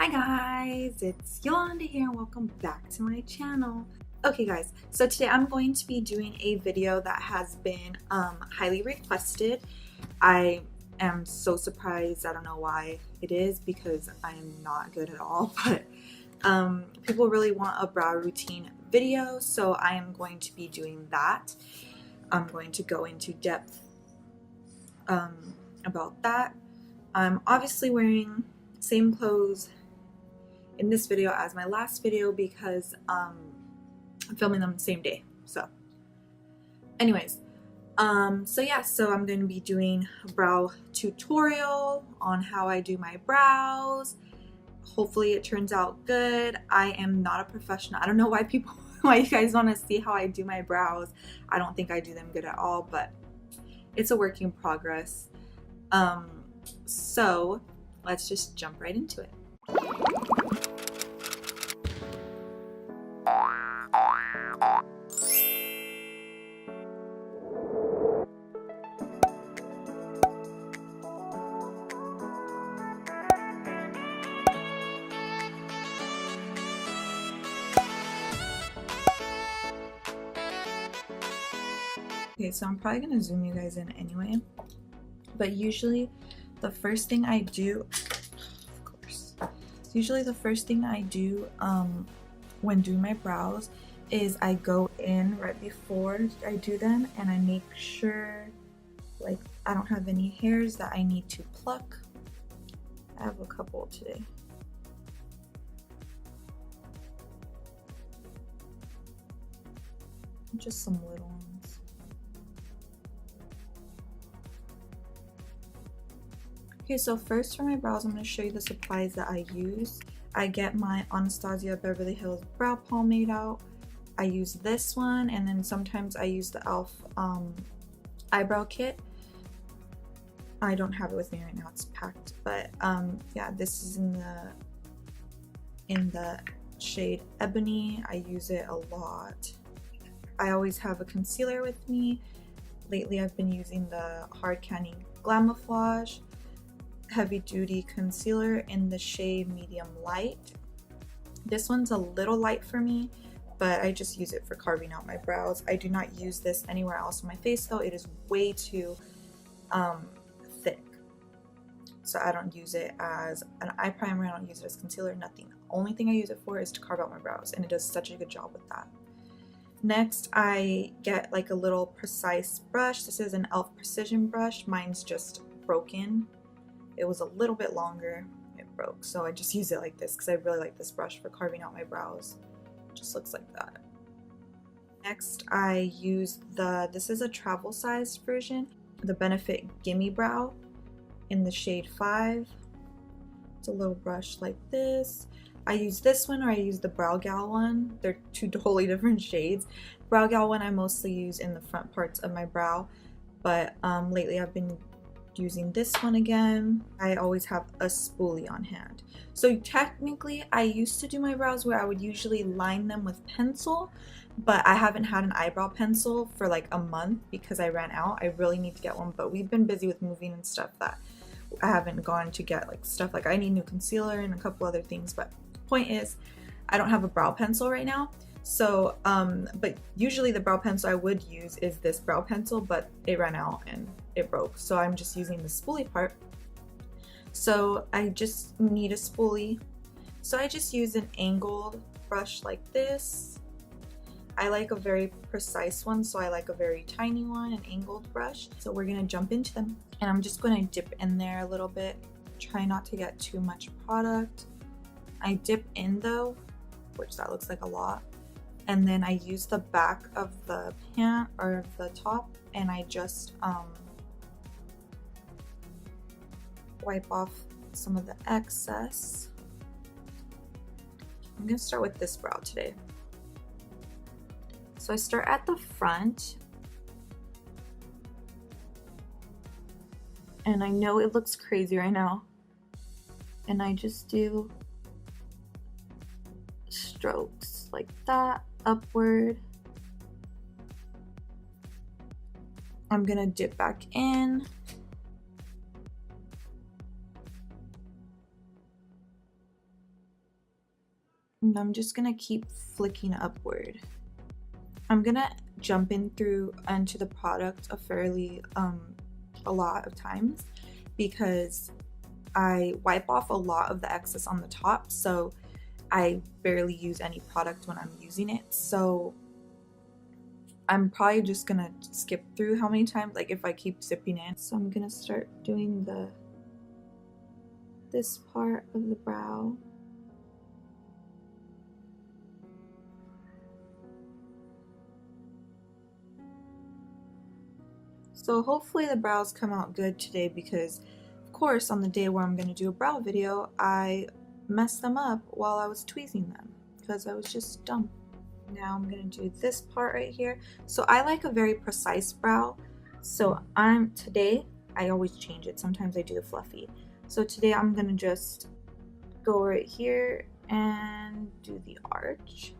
Hi guys, it's Yolanda here and welcome back to my channel. Okay guys, so today I'm going to be doing a video that has been highly requested. I am so surprised. I don't know why it is because I'm not good at all, but people really want a brow routine video, so I am going to be doing that. I'm going to go into depth about that. I'm obviously wearing same clothes in this video as my last video because I'm filming them the same day. So anyways, so I'm going to be doing a brow tutorial on how I do my brows. Hopefully it turns out good. I am not a professional. I don't know why you guys want to see how I do my brows. I don't think I do them good at all, but it's a work in progress. So let's just jump right into it. Okay, so I'm probably gonna zoom you guys in anyway, but usually the first thing I do, when doing my brows is I go in right before I do them and I make sure like I don't have any hairs that I need to pluck. I have a couple today. Just some little ones. Okay, so first for my brows, I'm going to show you the supplies that I use. I get my Anastasia Beverly Hills brow pomade out. I use this one, and then sometimes I use the e.l.f. eyebrow kit. I don't have it with me right now, it's packed, but yeah, this is in the shade Ebony. I use it a lot. I always have a concealer with me. Lately I've been using the Hard Candy Glamouflage heavy duty concealer in the shade Medium Light. This one's a little light for me, but I just use it for carving out my brows. I do not use this anywhere else on my face though. It is way too thick, so I don't use it as an eye primer. I don't use it as concealer, nothing. Only thing I use it for is to carve out my brows, and it does such a good job with that. Next, I get like a little precise brush. This is an e.l.f. precision brush. Mine's just broken. It was a little bit longer, it broke, so I just use it like this because I really like this brush for carving out my brows. It just looks like that. Next, I use this is a travel sized version, the Benefit Gimme Brow in the shade 5. It's a little brush like this. I use this one, or I use the Brow Gal one. They're two totally different shades. Brow Gal one I mostly use in the front parts of my brow, but lately I've been using this one again. I always have a spoolie on hand. So technically I used to do my brows where I would usually line them with pencil, but I haven't had an eyebrow pencil for like a month because I ran out. I really need to get one, but we've been busy with moving and stuff that I haven't gone to get like stuff like I need new concealer and a couple other things. But point is, I don't have a brow pencil right now. So but usually the brow pencil I would use is this brow pencil, but it ran out and it broke, so I'm just using the spoolie part. So I just need a spoolie, so I just use an angled brush like this. I like a very precise one, so I like a very tiny one, an angled brush. So we're gonna jump into them, and I'm just gonna dip in there a little bit. Try not to get too much product. I dip in though, which that looks like a lot, and then I use the back of the pant or the top, and I just wipe off some of the excess. I'm gonna start with this brow today. So I start at the front, and I know it looks crazy right now, and I just do strokes like that upward. I'm gonna dip back in, And I'm just gonna keep flicking upward. I'm gonna jump into the product a lot of times because I wipe off a lot of the excess on the top, so I barely use any product when I'm using it. So I'm probably just gonna skip through how many times, like if I keep zipping in. So I'm gonna start doing this part of the brow. So hopefully the brows come out good today because, of course, on the day where I'm going to do a brow video, I messed them up while I was tweezing them because I was just dumb. Now I'm going to do this part right here. So I like a very precise brow. So today, I always change it. Sometimes I do the fluffy. So today I'm going to just go right here and do the arch.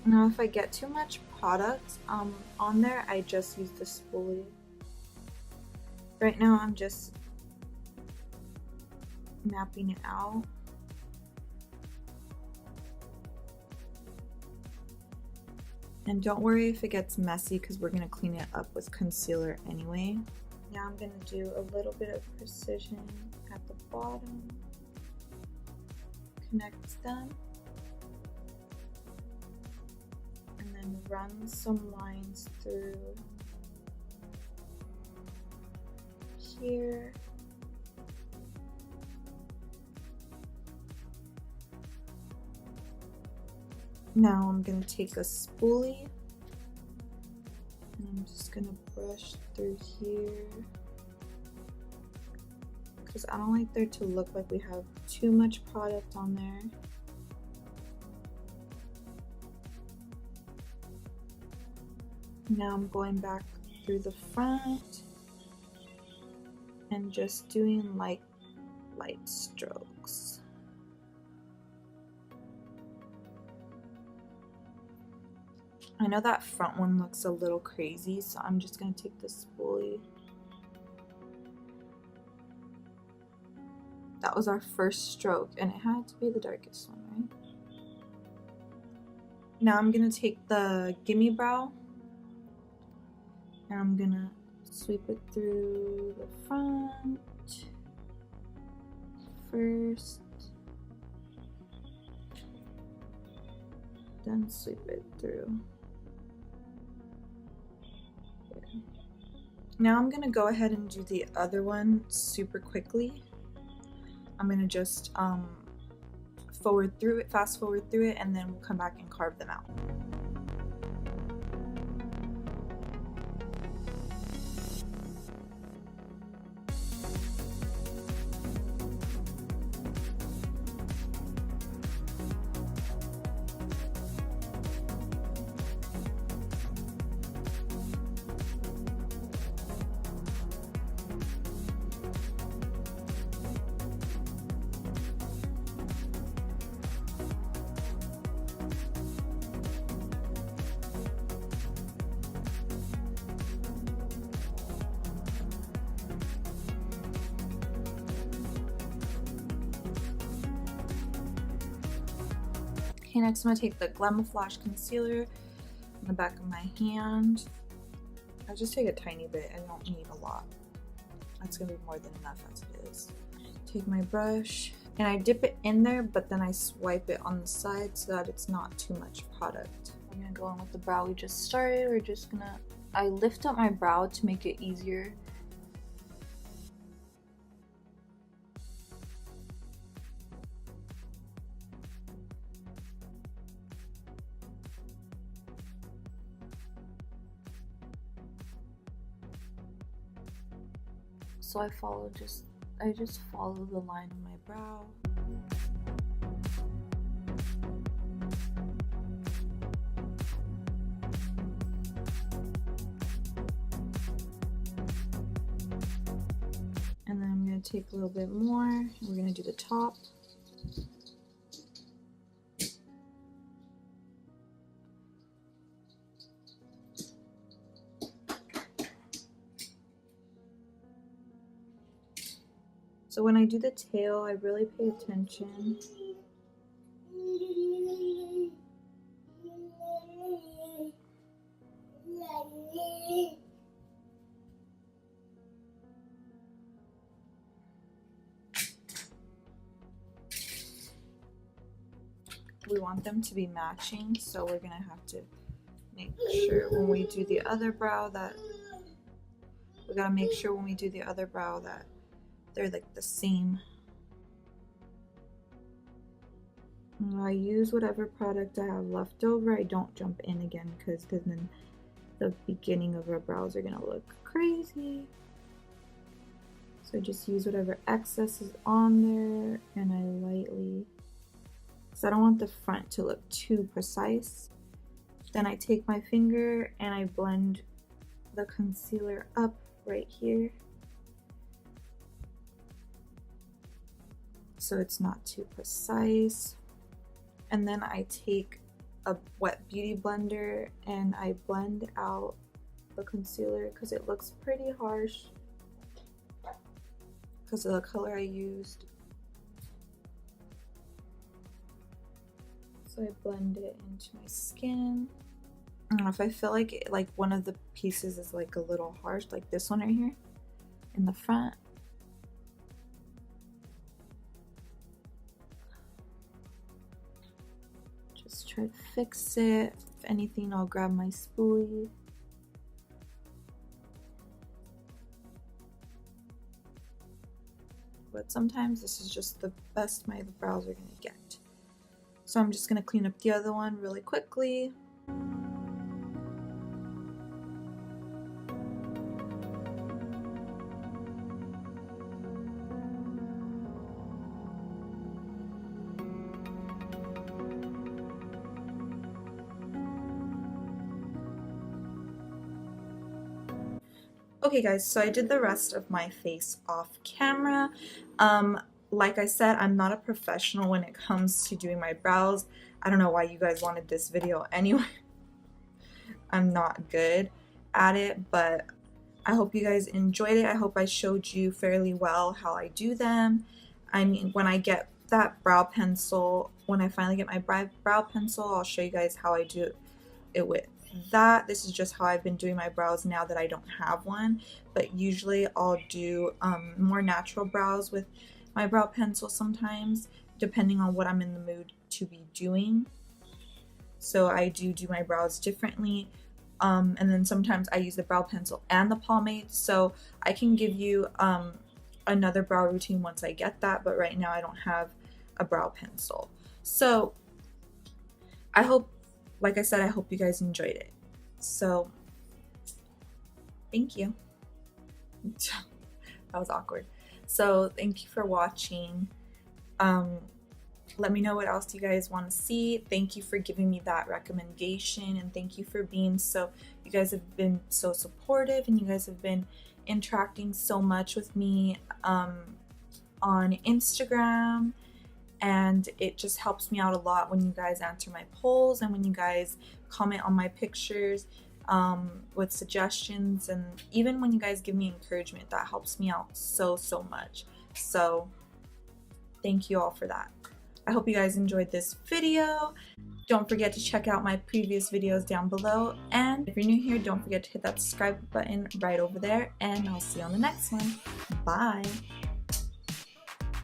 Now if I get too much product on there, I just use the spoolie. Right now I'm just mapping it out. And don't worry if it gets messy because we're going to clean it up with concealer anyway. Now I'm going to do a little bit of precision at the bottom. Connect them. And then run some lines through here. Now I'm going to take a spoolie and I'm just going to brush through here because I don't like there to look like we have too much product on there. Now I'm going back through the front and just doing like light strokes. I know that front one looks a little crazy, so I'm just going to take the spoolie. That was our first stroke, and it had to be the darkest one, right? Now I'm going to take the Gimme Brow, and I'm going to sweep it through the front first, then sweep it through. Now I'm going to go ahead and do the other one super quickly. I'm going to just fast forward through it, and then we'll come back and carve them out. Okay, next I'm going to take the Glamouflage concealer in the back of my hand. I just take a tiny bit, I don't need a lot. That's going to be more than enough as it is. Take my brush, and I dip it in there, but then I swipe it on the side so that it's not too much product. I'm going to go in with the brow we just started. I lift up my brow to make it easier. So I just follow the line of my brow. And then I'm going to take a little bit more, and we're going to do the top. So when I do the tail, I really pay attention. We want them to be matching, so we're gonna have to make sure when we do the other brow that they're like the same. I use whatever product I have left over. I don't jump in again because then the beginning of our brows are gonna look crazy. So I just use whatever excess is on there, and I lightly, because I don't want the front to look too precise. Then I take my finger and I blend the concealer up right here, so it's not too precise. And then I take a wet beauty blender and I blend out the concealer because it looks pretty harsh because of the color I used. So I blend it into my skin. I don't know if I feel like one of the pieces is like a little harsh, like this one right here in the front. Just try to fix it. If anything, I'll grab my spoolie. But sometimes this is just the best my brows are gonna get. So I'm just gonna clean up the other one really quickly. Okay guys, so I did the rest of my face off camera. Like I said, I'm not a professional when it comes to doing my brows. I don't know why you guys wanted this video anyway. I'm not good at it, but I hope you guys enjoyed it. I hope I showed you fairly well how I do them. I mean, when I get that brow pencil, when I finally get my brow pencil, I'll show you guys how I do it with that. This is just how I've been doing my brows now that I don't have one, but usually I'll do more natural brows with my brow pencil sometimes, depending on what I'm in the mood to be doing. So I do my brows differently, and then sometimes I use the brow pencil and the pomade, so I can give you another brow routine once I get that, but right now I don't have a brow pencil. So I hope, like I said, I hope you guys enjoyed it. So thank you. That was awkward. So thank you for watching. Let me know what else you guys want to see. Thank you for giving me that recommendation, and thank you for being you guys have been so supportive, and you guys have been interacting so much with me on Instagram, and it just helps me out a lot when you guys answer my polls and when you guys comment on my pictures with suggestions, and even when you guys give me encouragement. That helps me out so much. So thank you all for that. I hope you guys enjoyed this video. Don't forget to check out my previous videos down below, and if you're new here, don't forget to hit that subscribe button right over there, and I'll see you on the next one. Bye.